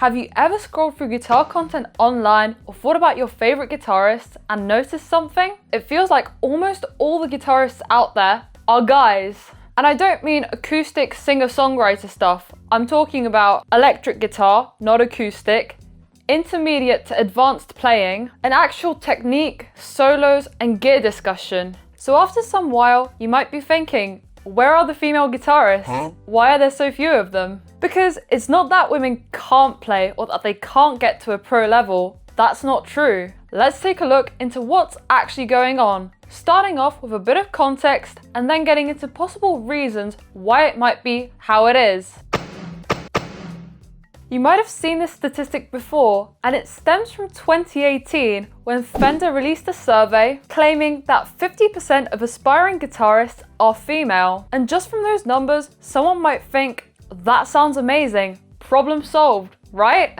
Have you ever scrolled through guitar content online or thought about your favorite guitarists and noticed something? It feels like almost all the guitarists out there are guys. And I don't mean acoustic singer-songwriter stuff. I'm talking about electric guitar, not acoustic, intermediate to advanced playing, an actual technique, solos, and gear discussion. So after some while, you might be thinking, where are the female guitarists? Why are there so few of them? Because it's not that women can't play or that they can't get to a pro level. That's not true. Let's take a look into what's actually going on, starting off with a bit of context and then getting into possible reasons why it might be how it is. You might have seen this statistic before, and it stems from 2018 when Fender released a survey claiming that 50% of aspiring guitarists are female. And just from those numbers, someone might think, that sounds amazing, problem solved, right?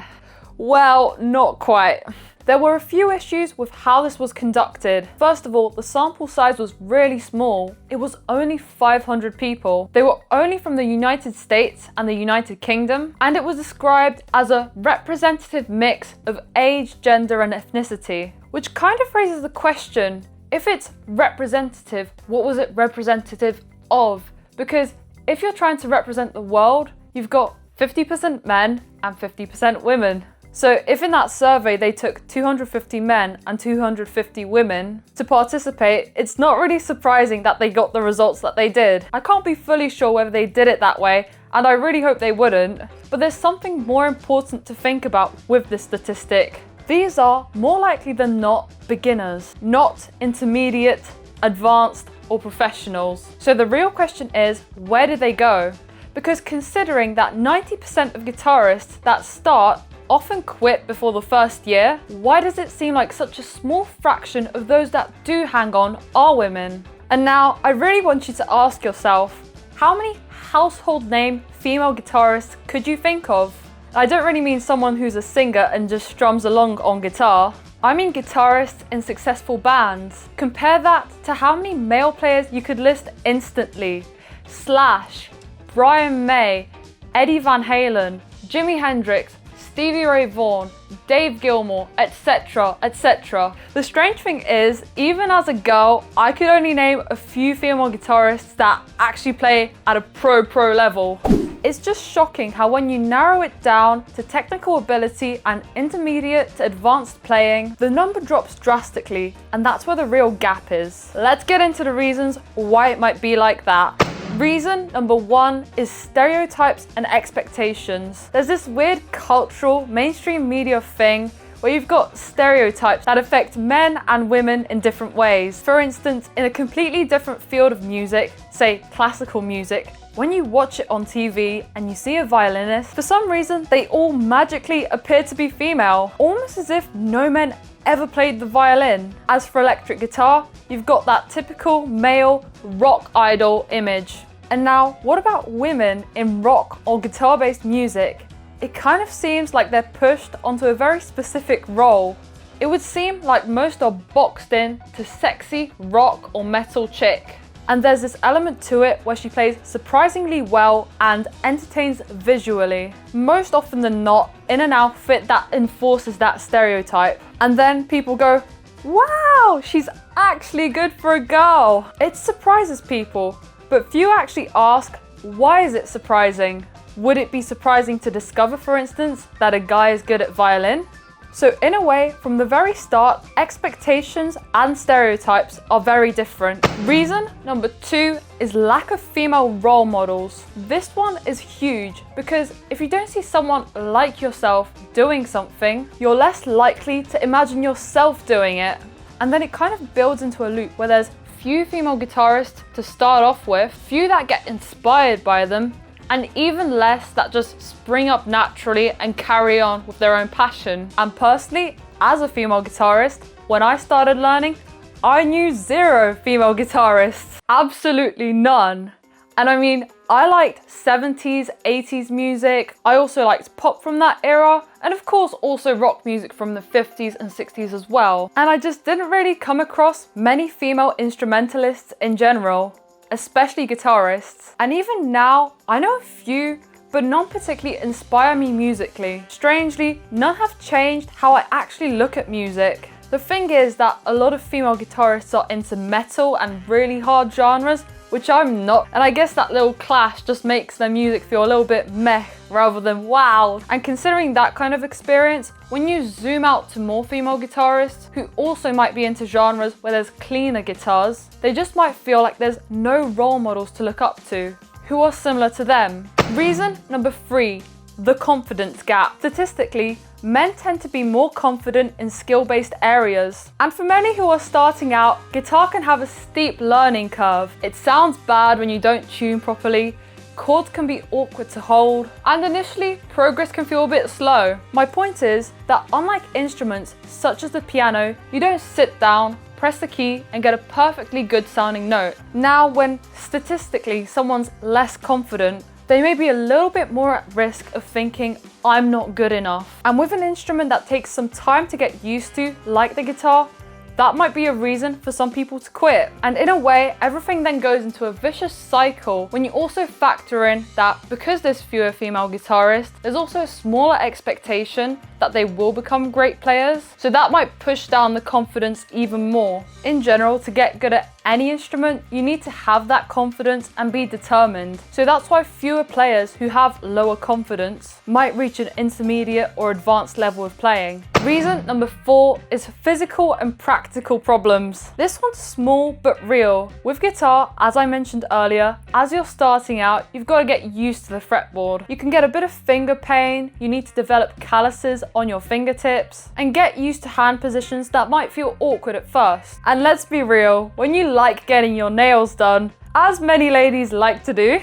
Well, not quite. There were a few issues with how this was conducted. First of all, the sample size was really small. It was only 500 people. They were only from the United States and the United Kingdom, and it was described as a representative mix of age, gender, and ethnicity, which kind of raises the question, if it's representative, what was it representative of? Because if you're trying to represent the world, you've got 50% men and 50% women. So if in that survey they took 250 men and 250 women to participate, it's not really surprising that they got the results that they did. I can't be fully sure whether they did it that way, and I really hope they wouldn't. But there's something more important to think about with this statistic. These are, more likely than not, beginners, not intermediate, advanced, or professionals. So the real question is, where did they go? Because considering that 90% of guitarists that start often quit before the first year, why does it seem like such a small fraction of those that do hang on are women? And now, I really want you to ask yourself, how many household name female guitarists could you think of? I don't really mean someone who's a singer and just strums along on guitar. I mean guitarists in successful bands. Compare that to how many male players you could list instantly. Slash, Brian May, Eddie Van Halen, Jimi Hendrix, Stevie Ray Vaughan, Dave Gilmour, etc, etc. The strange thing is, even as a girl, I could only name a few female guitarists that actually play at a pro level. It's just shocking how when you narrow it down to technical ability and intermediate to advanced playing, the number drops drastically, and that's where the real gap is. Let's get into the reasons why it might be like that. Reason number one is stereotypes and expectations. There's this weird cultural, mainstream media thing where you've got stereotypes that affect men and women in different ways. For instance, in a completely different field of music, say classical music, when you watch it on TV and you see a violinist, for some reason they all magically appear to be female, almost as if no men ever played the violin. As for electric guitar, you've got that typical male rock idol image. And now, what about women in rock or guitar-based music? It kind of seems like they're pushed onto a very specific role. It would seem like most are boxed in to sexy rock or metal chick. And there's this element to it where she plays surprisingly well and entertains visually, most often than not in an outfit that enforces that stereotype. And then people go, wow, she's actually good for a girl. It surprises people, but few actually ask, why is it surprising? Would it be surprising to discover, for instance, that a guy is good at violin? So in a way, from the very start, expectations and stereotypes are very different. Reason number two is lack of female role models. This one is huge because if you don't see someone like yourself doing something, you're less likely to imagine yourself doing it. And then it kind of builds into a loop where there's few female guitarists to start off with, few that get inspired by them, and even less that just spring up naturally and carry on with their own passion. And personally, as a female guitarist, when I started learning, I knew zero female guitarists. Absolutely none. And I mean, I liked 70s, 80s music. I also liked pop from that era, and of course also rock music from the 50s and 60s as well. And I just didn't really come across many female instrumentalists in general, especially guitarists. And even now, I know a few, but none particularly inspire me musically. Strangely, none have changed how I actually look at music. The thing is that a lot of female guitarists are into metal and really hard genres, which I'm not, and I guess that little clash just makes their music feel a little bit meh rather than wow. And considering that kind of experience, when you zoom out to more female guitarists who also might be into genres where there's cleaner guitars, they just might feel like there's no role models to look up to who are similar to them. Reason number 3, the confidence gap. Statistically, men tend to be more confident in skill-based areas. And for many who are starting out, guitar can have a steep learning curve. It sounds bad when you don't tune properly, chords can be awkward to hold, and initially, progress can feel a bit slow. My point is that unlike instruments such as the piano, you don't sit down, press the key and get a perfectly good sounding note. Now, when statistically someone's less confident, they may be a little bit more at risk of thinking, I'm not good enough. And with an instrument that takes some time to get used to, like the guitar, that might be a reason for some people to quit. And in a way, everything then goes into a vicious cycle when you also factor in that because there's fewer female guitarists, there's also a smaller expectation that they will become great players. So that might push down the confidence even more. In general, to get good at any instrument, you need to have that confidence and be determined. So that's why fewer players who have lower confidence might reach an intermediate or advanced level of playing. Reason number 4 is physical and practical problems. This one's small but real. With guitar, as I mentioned earlier, as you're starting out, you've got to get used to the fretboard. You can get a bit of finger pain, you need to develop calluses on your fingertips, and get used to hand positions that might feel awkward at first. And let's be real, when you like getting your nails done, as many ladies like to do,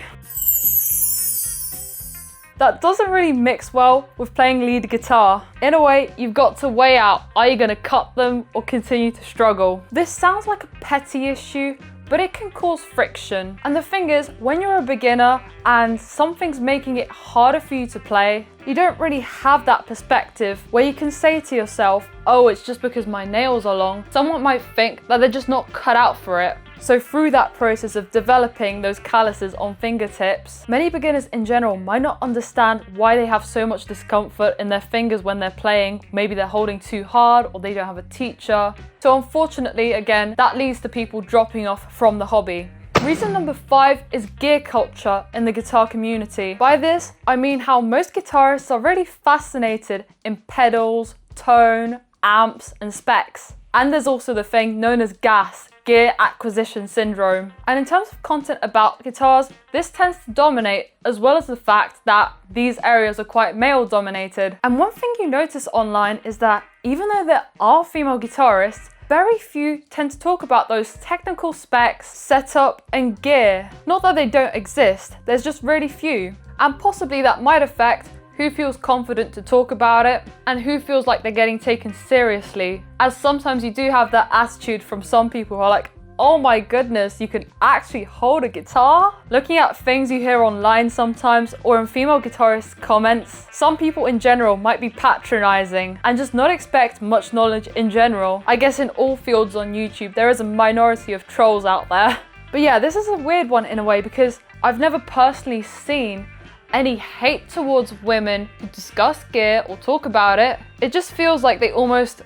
that doesn't really mix well with playing lead guitar. In a way, you've got to weigh out, are you gonna cut them or continue to struggle? This sounds like a petty issue, but it can cause friction. And the thing is, when you're a beginner and something's making it harder for you to play, you don't really have that perspective where you can say to yourself, oh, it's just because my nails are long. Someone might think that they're just not cut out for it. So through that process of developing those calluses on fingertips, many beginners in general might not understand why they have so much discomfort in their fingers when they're playing. Maybe they're holding too hard or they don't have a teacher. So unfortunately, again, that leads to people dropping off from the hobby. Reason number 5 is gear culture in the guitar community. By this, I mean how most guitarists are really fascinated in pedals, tone, amps, and specs. And there's also the thing known as GAS, gear acquisition syndrome. And in terms of content about guitars, this tends to dominate, as well as the fact that these areas are quite male dominated. And one thing you notice online is that even though there are female guitarists, very few tend to talk about those technical specs, setup, and gear. Not that they don't exist, there's just really few. And possibly that might affect who feels confident to talk about it and who feels like they're getting taken seriously. As sometimes you do have that attitude from some people who are like, oh my goodness, you can actually hold a guitar? Looking at things you hear online sometimes or in female guitarists' comments, some people in general might be patronizing and just not expect much knowledge in general. I guess in all fields on YouTube, there is a minority of trolls out there. But yeah, this is a weird one in a way because I've never personally seen any hate towards women who discuss gear or talk about it. It just feels like they almost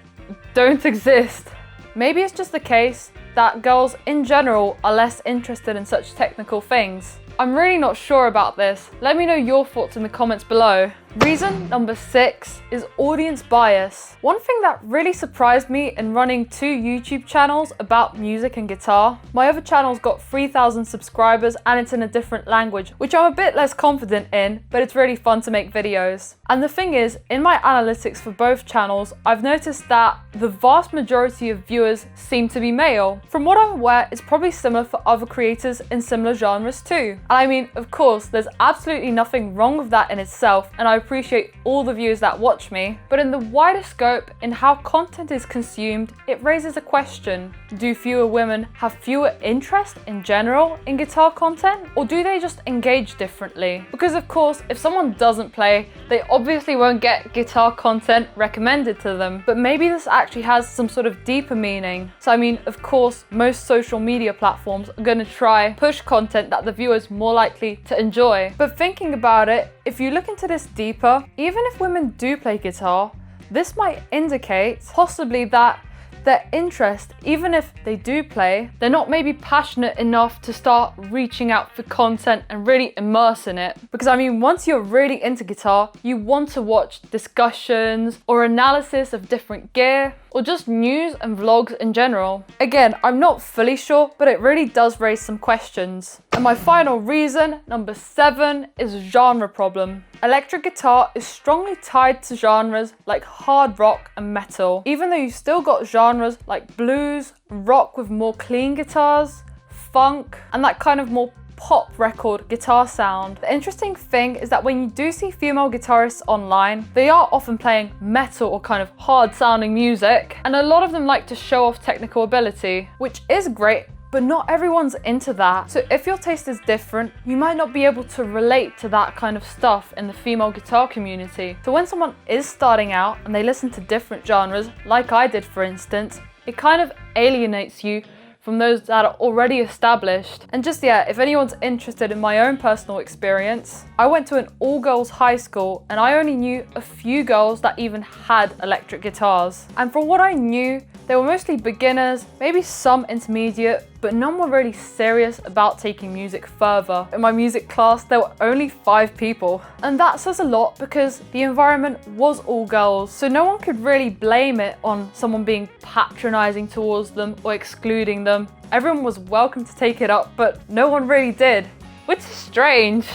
don't exist. Maybe it's just the case that girls in general are less interested in such technical things. I'm really not sure about this. Let me know your thoughts in the comments below. Reason number 6 is audience bias. One thing that really surprised me in running 2 YouTube channels about music and guitar. My other channel's got 3,000 subscribers and it's in a different language, which I'm a bit less confident in, but it's really fun to make videos. And the thing is, in my analytics for both channels, I've noticed that the vast majority of viewers seem to be male. From what I'm aware, it's probably similar for other creators in similar genres too. And I mean, of course, there's absolutely nothing wrong with that in itself, and I appreciate all the viewers that watch me, but in the wider scope in how content is consumed, it raises a question. Do fewer women have fewer interest in general in guitar content, or do they just engage differently? Because of course, if someone doesn't play, they obviously won't get guitar content recommended to them, but maybe this actually has some sort of deeper meaning. So I mean, of course, most social media platforms are going to try push content that the viewer is more likely to enjoy. But thinking about it, if you look into this deeper, even if women do play guitar, this might indicate possibly that their interest, even if they do play, they're not maybe passionate enough to start reaching out for content and really immerse in it. Because I mean, once you're really into guitar, you want to watch discussions or analysis of different gear, or just news and vlogs in general. Again, I'm not fully sure, but it really does raise some questions. And my final reason, number 7, is genre problem. Electric guitar is strongly tied to genres like hard rock and metal, even though you've still got genres like blues, rock with more clean guitars, funk, and that kind of more pop record guitar sound. The interesting thing is that when you do see female guitarists online, they are often playing metal or kind of hard sounding music, and a lot of them like to show off technical ability, which is great, but not everyone's into that. So if your taste is different, you might not be able to relate to that kind of stuff in the female guitar community. So when someone is starting out and they listen to different genres, like I did for instance, it kind of alienates you from those that are already established. And just if anyone's interested in my own personal experience, I went to an all-girls high school and I only knew a few girls that even had electric guitars. And from what I knew, they were mostly beginners, maybe some intermediate, but none were really serious about taking music further. In my music class, there were only 5 people. And that says a lot because the environment was all girls, so no one could really blame it on someone being patronizing towards them or excluding them. Everyone was welcome to take it up, but no one really did, which is strange.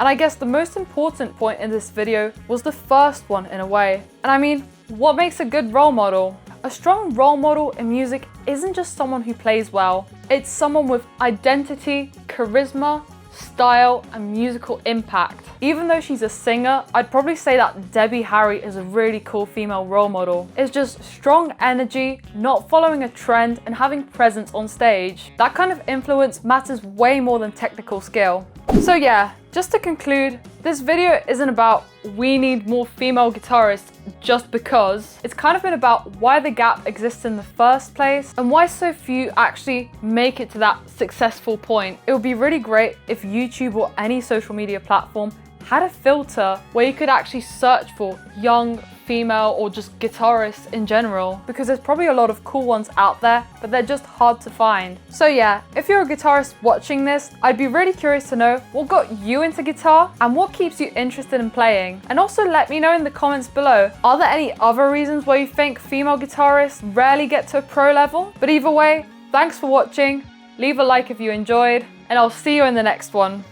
And I guess the most important point in this video was the first one in a way. And I mean, what makes a good role model? A strong role model in music isn't just someone who plays well. It's someone with identity, charisma, style, and musical impact. Even though she's a singer, I'd probably say that Debbie Harry is a really cool female role model. It's just strong energy, not following a trend, and having presence on stage. That kind of influence matters way more than technical skill. So yeah, just to conclude, this video isn't about we need more female guitarists just because. It's kind of been about why the gap exists in the first place and why so few actually make it to that successful point. It would be really great if YouTube or any social media platform had a filter where you could actually search for young, female, or just guitarists in general, because there's probably a lot of cool ones out there, but they're just hard to find. So yeah, if you're a guitarist watching this, I'd be really curious to know what got you into guitar and what keeps you interested in playing. And also let me know in the comments below, are there any other reasons why you think female guitarists rarely get to a pro level? But either way, thanks for watching, leave a like if you enjoyed, and I'll see you in the next one.